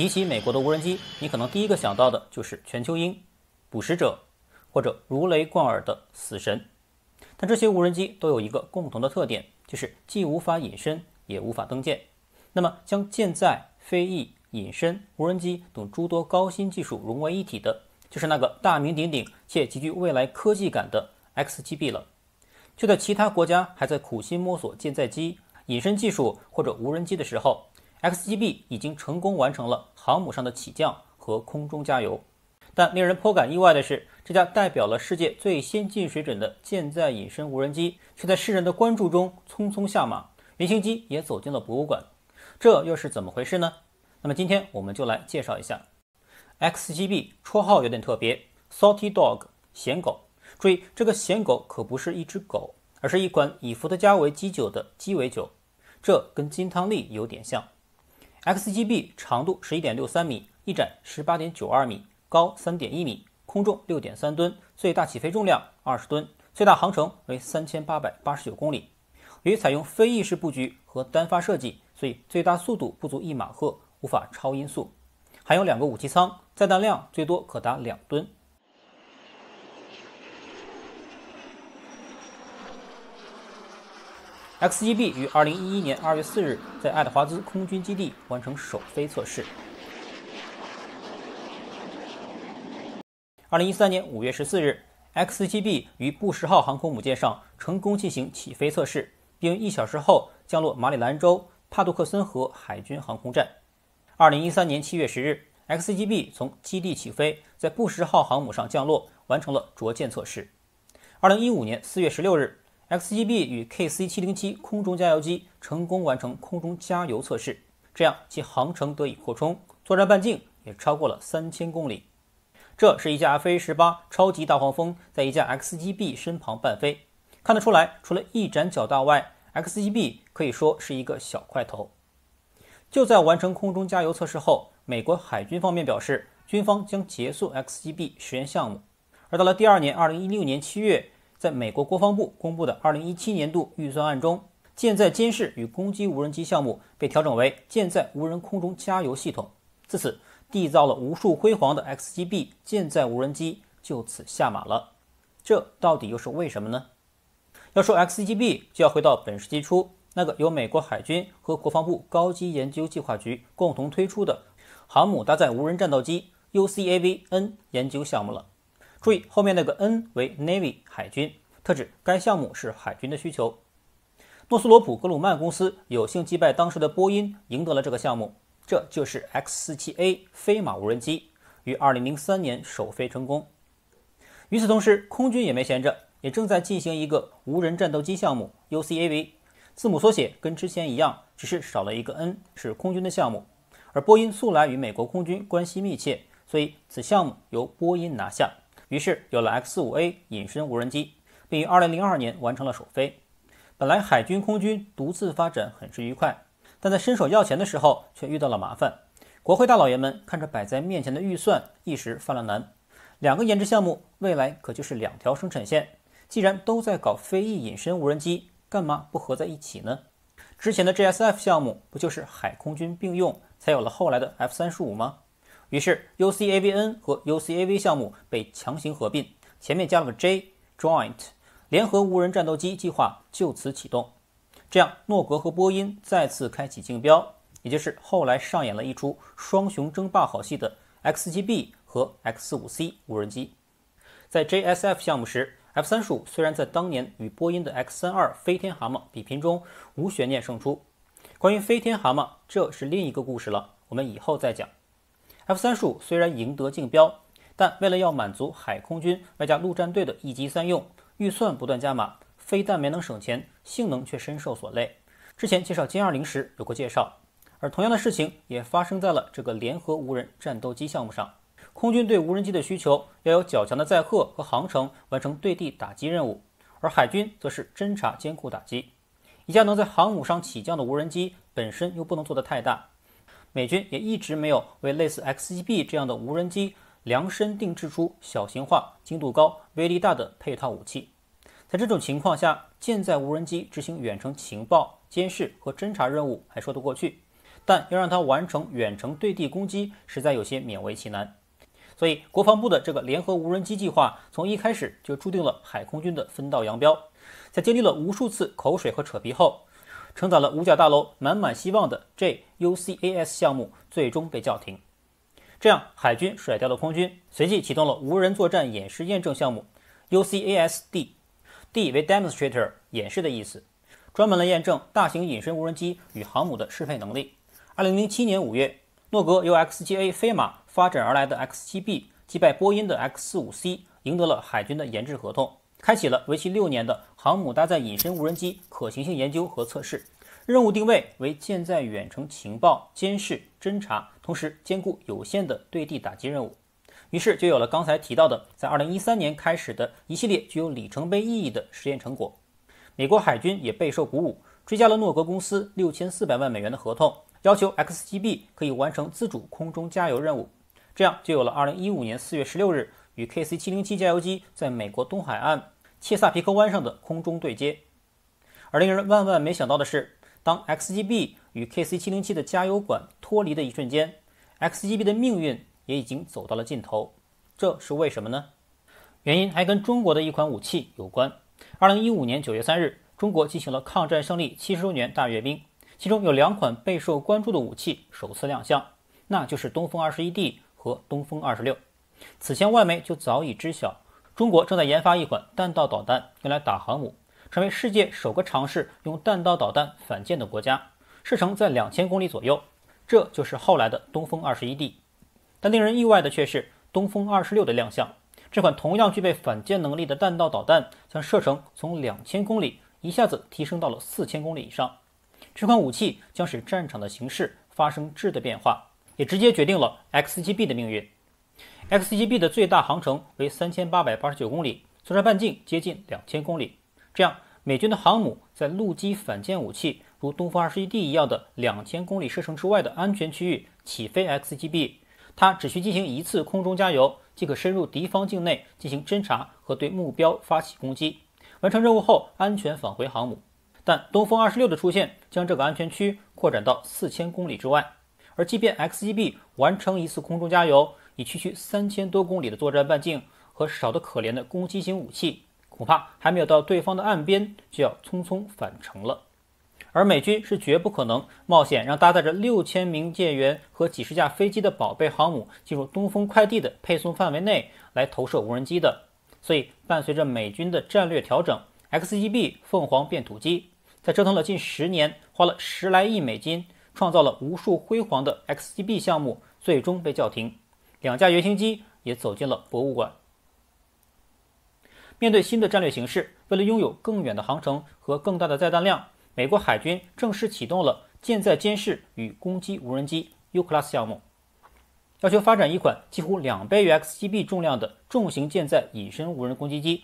提起美国的无人机，你可能第一个想到的就是全球鹰、捕食者或者如雷贯耳的死神。但这些无人机都有一个共同的特点，就是既无法隐身，也无法登舰。那么将舰载、飞翼、隐身、无人机等诸多高新技术融为一体的，就是那个大名鼎鼎且极具未来科技感的 XGB 了。就在其他国家还在苦心摸索舰载机、隐身技术或者无人机的时候， XGB 已经成功完成了航母上的起降和空中加油。但令人颇感意外的是，这架代表了世界最先进水准的舰载隐身无人机，却在世人的关注中匆匆下马，原型机也走进了博物馆。这又是怎么回事呢？那么今天我们就来介绍一下 XGB， 绰号有点特别 Salty Dog， 咸狗。注意，这个咸狗可不是一只狗，而是一款以伏特加为基酒的鸡尾酒，这跟金汤力有点像。XGB 长度 11.63 米，翼展 18.92 米，高 3.1 米，空重 6.3 吨，最大起飞重量20吨，最大航程为3889公里。由于采用飞翼式布局和单发设计，所以最大速度不足1马赫，无法超音速。含有2个武器舱，载弹量最多可达2吨。XGB 于2011年2月4日在爱德华兹空军基地完成首飞测试。2013年5月14日 ，XGB 于布什号航空母舰上成功进行起飞测试，并1小时后降落马里兰州帕杜克森河海军航空站。2013年7月10日 ，XGB 从基地起飞，在布什号航母上降落，完成了着舰测试。2015年4月16日。XGB 与 KC-707 空中加油机成功完成空中加油测试，这样其航程得以扩充，作战半径也超过了3000公里。这是一架 F/A-18 超级大黄蜂在一架 XGB 身旁伴飞，看得出来，除了翼展较大外， XGB 可以说是一个小块头。就在完成空中加油测试后，美国海军方面表示，军方将结束 XGB 实验项目。而到了第二年2016年7月，在美国国防部公布的2017年度预算案中，舰载监视与攻击无人机项目被调整为舰载无人空中加油系统。自此，缔造了无数辉煌的 XGB 舰载无人机就此下马了。这到底又是为什么呢？要说 XGB， 就要回到本世纪初那个由美国海军和国防部高级研究计划局共同推出的航母搭载无人战斗机 UCAV-N 研究项目了。注意，后面那个 N 为 Navy 海军，特指该项目是海军的需求。诺斯罗普格鲁曼公司有幸击败当时的波音，赢得了这个项目。这就是 X-47A 飞马无人机，于2003年首飞成功。与此同时，空军也没闲着，也正在进行一个无人战斗机项目 UCAV， 字母缩写跟之前一样，只是少了一个 N， 是空军的项目。而波音素来与美国空军关系密切，所以此项目由波音拿下。于是有了 X-5A 隐身无人机，并于2002年完成了首飞。本来海军空军独自发展很是愉快，但在伸手要钱的时候却遇到了麻烦。国会大老爷们看着摆在面前的预算，一时犯了难。2个研制项目未来可就是2条生产线，既然都在搞飞翼隐身无人机，干嘛不合在一起呢？之前的 JSF 项目不就是海空军并用，才有了后来的 F-35吗？于是 UCAV-N 和 UCAV 项目被强行合并，前面加了个 J，Joint， 联合无人战斗机计划就此启动。这样诺格和波音再次开启竞标，也就是后来上演了一出双雄争霸好戏的 XGB 和 X-5C 无人机。在 JSF 项目时， F-35虽然在当年与波音的 X-32 飞天蛤蟆比拼中无悬念胜出。关于飞天蛤蟆，这是另一个故事了，我们以后再讲。F-35虽然赢得竞标，但为了要满足海空军外加陆战队的一机三用，预算不断加码，非但没能省钱，性能却深受所累。之前介绍歼20时有过介绍，而同样的事情也发生在了这个联合无人战斗机项目上。空军对无人机的需求要有较强的载荷和航程完成对地打击任务，而海军则是侦察兼顾打击。一架能在航母上起降的无人机本身又不能做得太大，美军也一直没有为类似 XGB 这样的无人机量身定制出小型化、精度高、威力大的配套武器。在这种情况下，舰载无人机执行远程情报、监视和侦察任务还说得过去，但要让它完成远程对地攻击，实在有些勉为其难。所以，国防部的这个联合无人机计划从一开始就注定了海空军的分道扬镳。在经历了无数次口水和扯皮后，承载了五角大楼满满希望的 JUCAS 项目最终被叫停。这样，海军甩掉了空军，随即启动了无人作战演示验证项目 UCASD。D 为 Demonstrator， 演示的意思，专门来验证大型隐身无人机与航母的适配能力。2007年5月，诺格由 X7A 飞马发展而来的 X7B 击败波音的 X45C， 赢得了海军的研制合同，开启了为期6年的航母搭载隐身无人机可行性研究和测试。任务定位为舰载远程情报、监视、侦察，同时兼顾有限的对地打击任务。于是就有了刚才提到的，在2013年开始的一系列具有里程碑意义的实验成果。美国海军也备受鼓舞，追加了诺格公司6400万美元的合同，要求 X7B 可以完成自主空中加油任务。这样就有了2015年4月16日与 KC-707 加油机在美国东海岸切萨皮克湾上的空中对接。而令人万万没想到的是，当 X7B 与 KC-707 的加油管脱离的一瞬间， X7B 的命运也已经走到了尽头。这是为什么呢？原因还跟中国的一款武器有关。2015年9月3日，中国进行了抗战胜利70周年大阅兵，其中有2款备受关注的武器首次亮相，那就是东风21D 和东风26。此前外媒就早已知晓，中国正在研发一款弹道导弹用来打航母，成为世界首个尝试用弹道导弹反舰的国家，射程在2000公里左右，这就是后来的东风21D。但令人意外的却是东风26的亮相，这款同样具备反舰能力的弹道导弹将射程从2000公里一下子提升到了4000公里以上。这款武器将使战场的形势发生质的变化，也直接决定了 X7B 的命运。X7B 的最大航程为3889公里，作战半径接近2000公里。这样，美军的航母在陆基反舰武器如东风21D 一样的2000公里射程之外的安全区域起飞 X7B， 它只需进行一次空中加油，即可深入敌方境内进行侦察和对目标发起攻击，完成任务后安全返回航母。但东风26的出现将这个安全区扩展到4000公里之外，而即便 X7B 完成一次空中加油，以区区3000多公里的作战半径和少得可怜的攻击型武器，恐怕还没有到对方的岸边就要匆匆返程了。而美军是绝不可能冒险让搭载着6000名舰员和几十架飞机的宝贝航母进入东风快递的配送范围内来投射无人机的。所以伴随着美军的战略调整， X7B 凤凰变土机在折腾了近10年，花了10来亿美金，创造了无数辉煌的 X7B 项目最终被叫停，2架原型机也走进了博物馆。面对新的战略形势，为了拥有更远的航程和更大的载弹量，美国海军正式启动了舰载监视与攻击无人机 UCLASS 项目，要求发展一款几乎2倍于 X7B 重量的重型舰载隐身无人攻击机。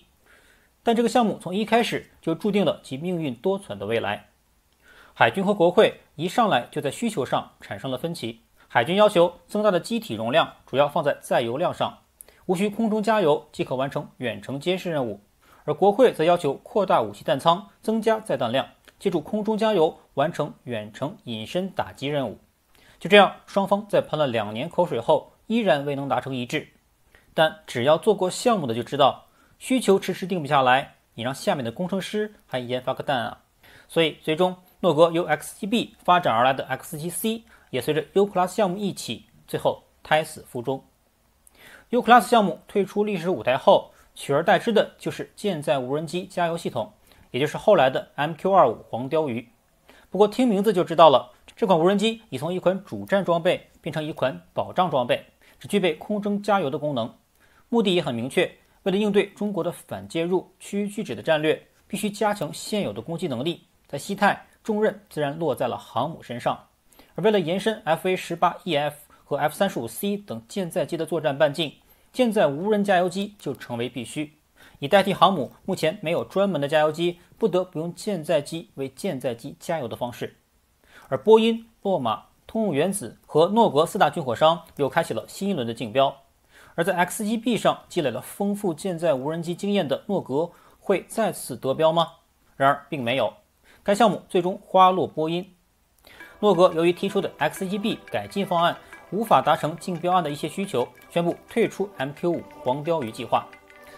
但这个项目从一开始就注定了其命运多舛的未来。海军和国会一上来就在需求上产生了分歧，海军要求增大的机体容量主要放在载油量上，无需空中加油即可完成远程监视任务，而国会则要求扩大武器弹仓，增加载弹量，借助空中加油完成远程隐身打击任务。就这样，双方在喷了2年口水后依然未能达成一致。但只要做过项目的就知道，需求迟迟定不下来，你让下面的工程师还研发个蛋啊！所以最终诺格由 X7B 发展而来的 X7C 也随着 UCLASS 项目一起，最后胎死腹中。UCLASS 项目退出历史舞台后，取而代之的就是舰载无人机加油系统，也就是后来的 MQ-25 黄鲷鱼。不过听名字就知道了，这款无人机已从一款主战装备变成一款保障装备，只具备空中加油的功能。目的也很明确，为了应对中国的反介入、区域拒止的战略，必须加强现有的攻击能力。在西太，重任自然落在了航母身上。而为了延伸 FA-18EF 和 F-35C 等舰载机的作战半径，舰载无人加油机就成为必须。以代替航母目前没有专门的加油机，不得不用舰载机为舰载机加油的方式。而波音、洛马、通用原子和诺格4大军火商又开启了新一轮的竞标。而在 X7B 上积累了丰富舰载无人机经验的诺格会再次得标吗？然而并没有，该项目最终花落波音。诺格由于提出的 XGB 改进方案无法达成竞标案的一些需求，宣布退出 MQ5 黄标鱼计划。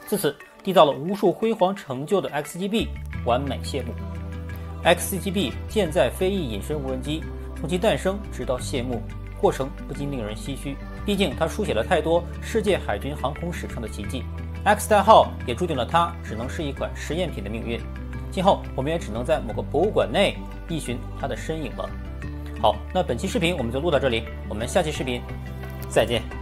自此，缔造了无数辉煌成就的 XGB 完美谢幕。XGB 舰载飞翼隐身无人机从其诞生直到谢幕，过程不禁令人唏嘘。毕竟它书写了太多世界海军航空史上的奇迹， X 代号也注定了它只能是一款实验品的命运。今后我们也只能在某个博物馆内一寻它的身影了。好，那本期视频我们就录到这里，我们下期视频再见。